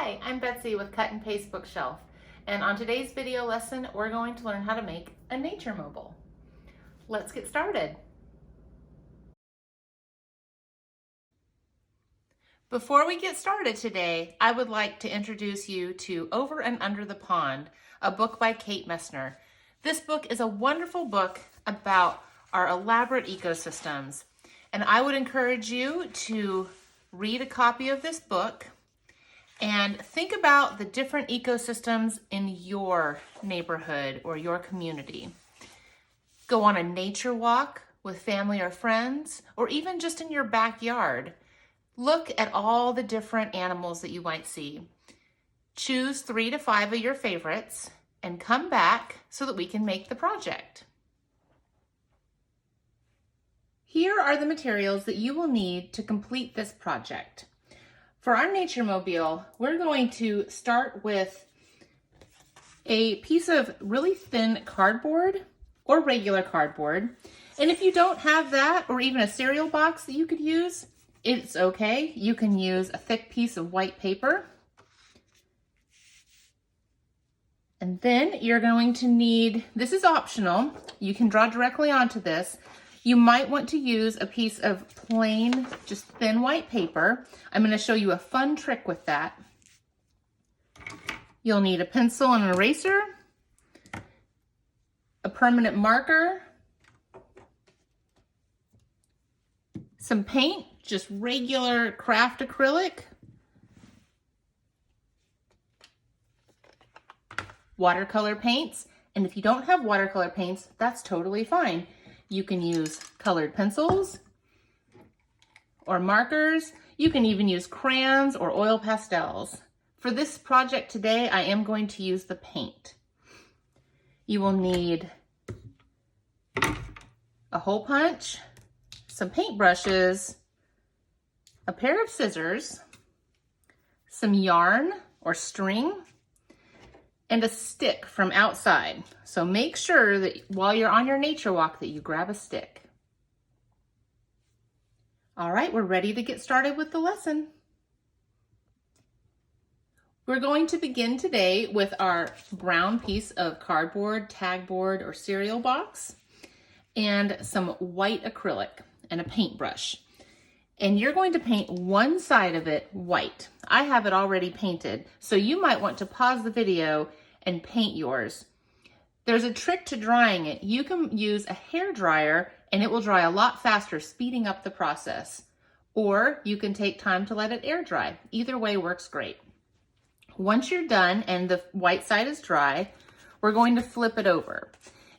Hi, I'm Betsy with Cut and Paste Bookshelf, and on today's video lesson we're going to learn how to make a nature mobile. Let's get started. Before we get started today, I would like to introduce you to Over and Under the Pond, a book by Kate Messner. This book is a wonderful book about our elaborate ecosystems, and I would encourage you to read a copy of this book and think about the different ecosystems in your neighborhood or your community. Go on a nature walk with family or friends, or even just in your backyard. Look at all the different animals that you might see. Choose 3 to 5 of your favorites and come back so that we can make the project. Here are the materials that you will need to complete this project. For our nature mobile, we're going to start with a piece of really thin cardboard or regular cardboard. And if you don't have that, or even a cereal box that you could use, it's okay. You can use a thick piece of white paper. And then you're going to need, this is optional, you can draw directly onto this. You might want to use a piece of plain, just thin white paper. I'm going to show you a fun trick with that. You'll need a pencil and an eraser, a permanent marker, some paint, just regular craft acrylic, watercolor paints, and if you don't have watercolor paints, that's totally fine. You can use colored pencils or markers. You can even use crayons or oil pastels. For this project today, I am going to use the paint. You will need a hole punch, some paint brushes, a pair of scissors, some yarn or string, and a stick from outside. So make sure that while you're on your nature walk that you grab a stick. All right, we're ready to get started with the lesson. We're going to begin today with our brown piece of cardboard, tag board, or cereal box, and some white acrylic and a paintbrush. And you're going to paint one side of it white. I have it already painted, so you might want to pause the video and paint yours. There's a trick to drying it. You can use a hair dryer and it will dry a lot faster, speeding up the process. Or you can take time to let it air dry. Either way works great. Once you're done and the white side is dry, we're going to flip it over.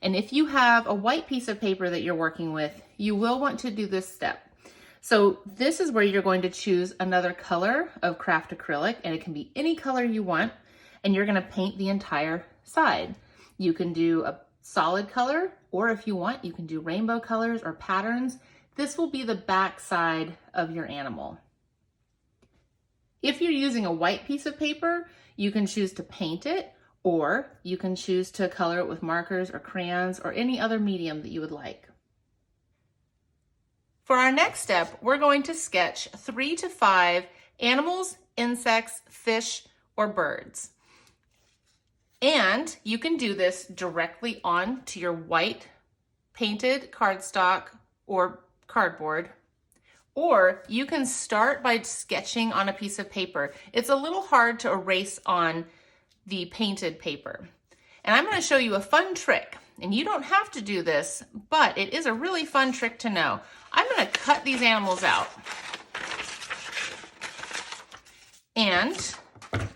And if you have a white piece of paper that you're working with, you will want to do this step. So this is where you're going to choose another color of craft acrylic, and it can be any color you want, and you're going to paint the entire side. You can do a solid color, or if you want, you can do rainbow colors or patterns. This will be the back side of your animal. If you're using a white piece of paper, you can choose to paint it, or you can choose to color it with markers or crayons or any other medium that you would like. For our next step, we're going to sketch 3 to 5 animals, insects, fish, or birds. And you can do this directly onto your white painted cardstock or cardboard, or you can start by sketching on a piece of paper. It's a little hard to erase on the painted paper. And I'm going to show you a fun trick. And you don't have to do this, but it is a really fun trick to know. I'm going to cut these animals out. And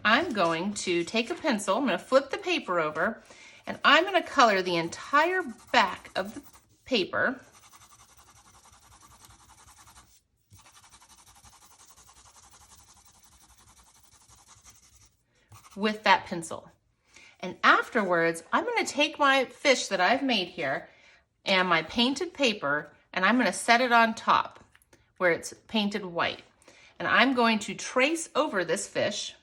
I'm going to take a pencil, I'm going to flip the paper over, and I'm going to color the entire back of the paper with that pencil. And afterwards, I'm going to take my fish that I've made here and my painted paper, and I'm going to set it on top where it's painted white. And I'm going to trace over this fish.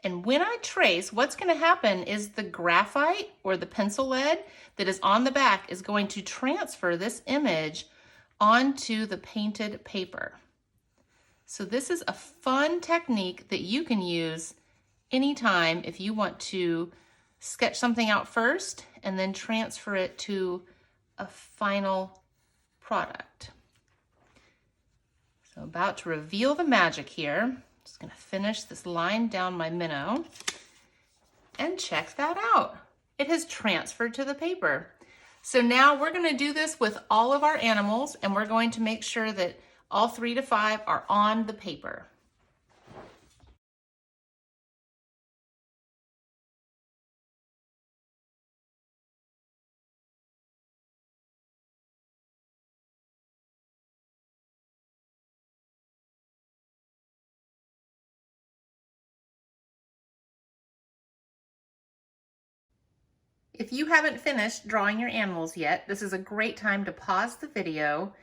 And when I trace, what's going to happen is the graphite or the pencil lead that is on the back is going to transfer this image onto the painted paper. So this is a fun technique that you can use anytime if you want to sketch something out first and then transfer it to a final product. So about to reveal the magic here. Just going to finish this line down my minnow and check that out. It has transferred to the paper. So now we're going to do this with all of our animals, and we're going to make sure that all 3 to 5 are on the paper. If you haven't finished drawing your animals yet, this is a great time to pause the video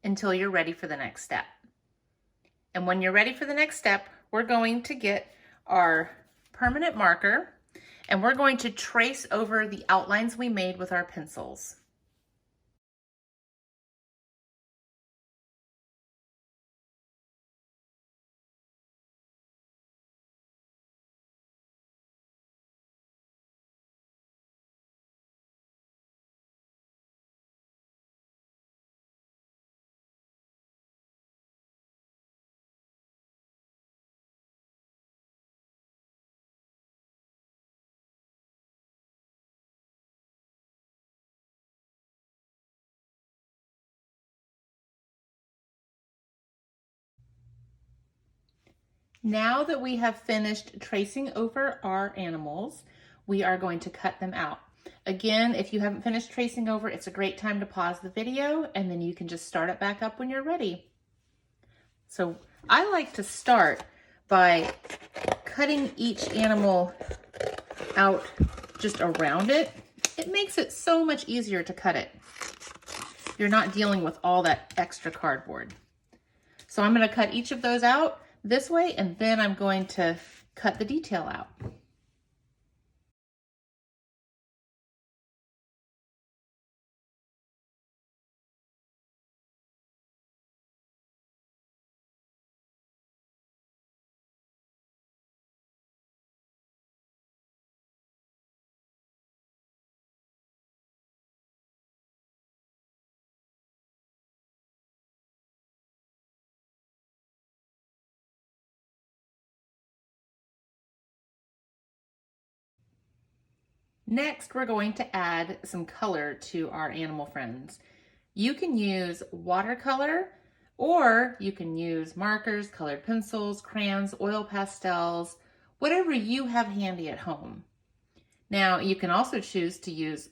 until you're ready for the next step. And when you're ready for the next step, we're going to get our permanent marker and we're going to trace over the outlines we made with our pencils. Now that we have finished tracing over our animals, we are going to cut them out. Again, if you haven't finished tracing over, it's a great time to pause the video and then you can just start it back up when you're ready. So I like to start by cutting each animal out just around it. It makes it so much easier to cut it. You're not dealing with all that extra cardboard. So I'm going to cut each of those out this way, and then I'm going to cut the detail out. Next, we're going to add some color to our animal friends. You can use watercolor, or you can use markers, colored pencils, crayons, oil pastels, whatever you have handy at home. Now, you can also choose to use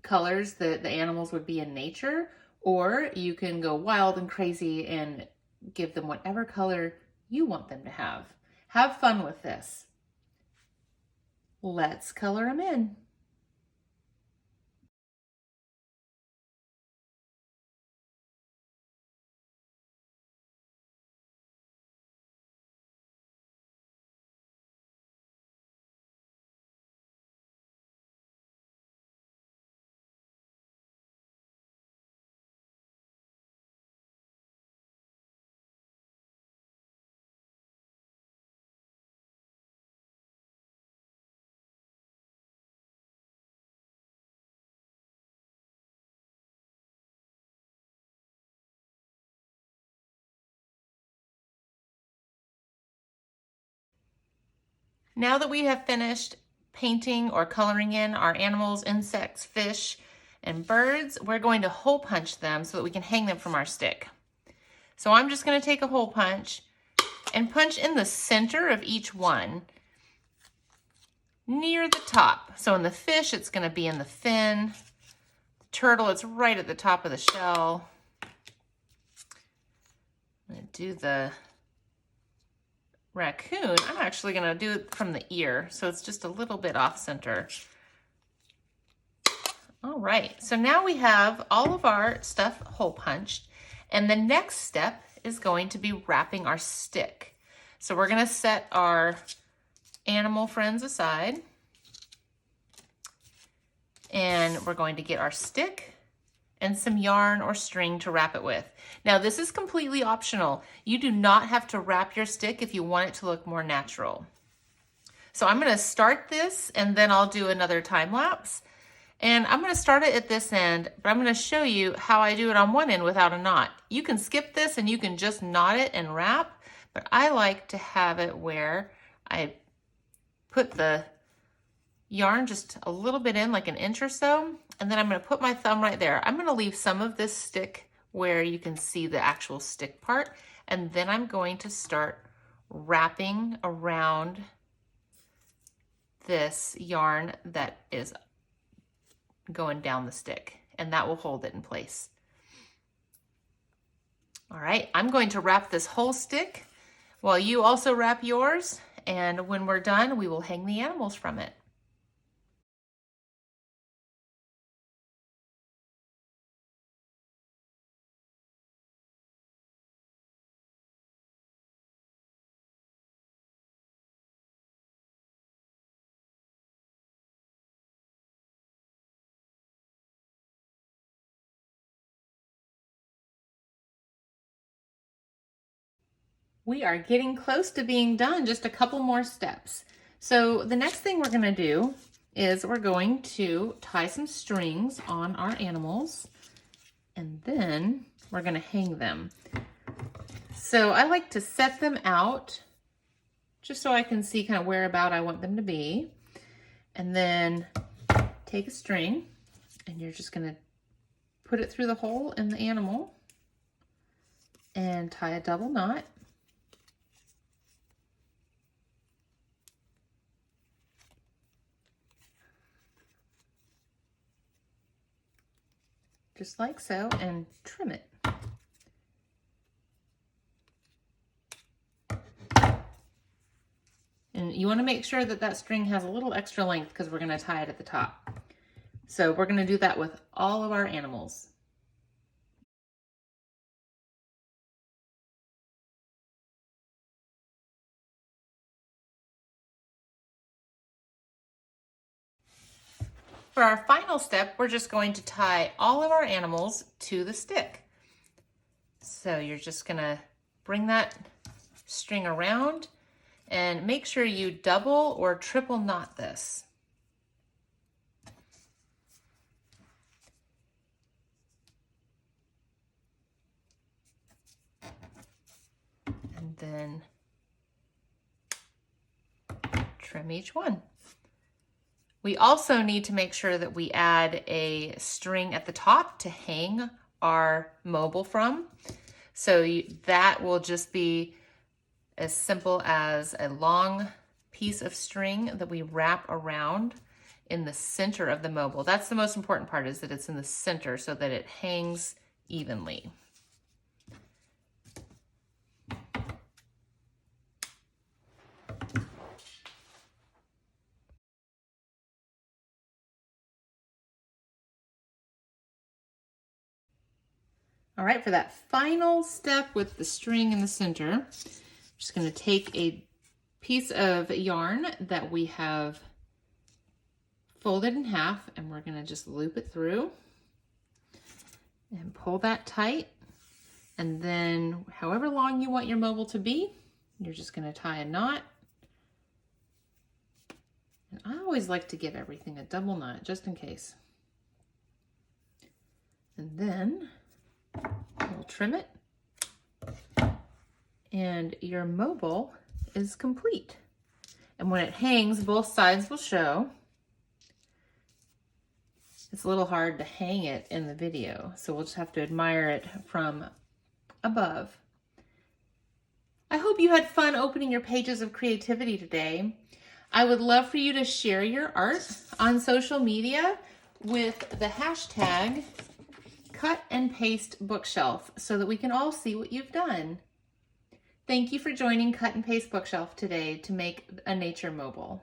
colors that the animals would be in nature, or you can go wild and crazy and give them whatever color you want them to have. Have fun with this. Let's color them in. Now that we have finished painting or coloring in our animals, insects, fish, and birds, we're going to hole punch them so that we can hang them from our stick. So I'm just going to take a hole punch and punch in the center of each one near the top. So in the fish, it's going to be in the fin. The turtle, it's right at the top of the shell. I'm going to do the raccoon. I'm actually going to do it from the ear, so it's just a little bit off center. All right, so now we have all of our stuff hole punched, and the next step is going to be wrapping our stick. So we're going to set our animal friends aside. And we're going to get our stick and some yarn or string to wrap it with. Now this is completely optional. You do not have to wrap your stick if you want it to look more natural. So I'm gonna start this and then I'll do another time lapse. And I'm gonna start it at this end, but I'm gonna show you how I do it on one end without a knot. You can skip this and you can just knot it and wrap, but I like to have it where I put the yarn just a little bit in, like an inch or so, and then I'm going to put my thumb right there. I'm going to leave some of this stick where you can see the actual stick part, and then I'm going to start wrapping around this yarn that is going down the stick, and that will hold it in place. All right, I'm going to wrap this whole stick while you also wrap yours, and when we're done, we will hang the animals from it. We are getting close to being done, just a couple more steps. So the next thing we're gonna do is we're going to tie some strings on our animals, and then we're gonna hang them. So I like to set them out just so I can see kind of whereabout I want them to be. And then take a string and you're just gonna put it through the hole in the animal and tie a double knot. Just like so, and trim it. And you want to make sure that that string has a little extra length because we're going to tie it at the top. So we're going to do that with all of our animals. For our final step, we're just going to tie all of our animals to the stick. So you're just gonna bring that string around and make sure you double or triple knot this. And then trim each one. We also need to make sure that we add a string at the top to hang our mobile from. So that will just be as simple as a long piece of string that we wrap around in the center of the mobile. That's the most important part, is that it's in the center so that it hangs evenly. All right, for that final step with the string in the center, I'm just going to take a piece of yarn that we have folded in half, and we're going to just loop it through and pull that tight. And then however long you want your mobile to be, you're just going to tie a knot. And I always like to give everything a double knot just in case. And then we'll trim it, and your mobile is complete. And when it hangs, both sides will show. It's a little hard to hang it in the video, so we'll just have to admire it from above. I hope you had fun opening your pages of creativity today. I would love for you to share your art on social media with the hashtag Cut and Paste Bookshelf so that we can all see what you've done. Thank you for joining Cut and Paste Bookshelf today to make a nature mobile.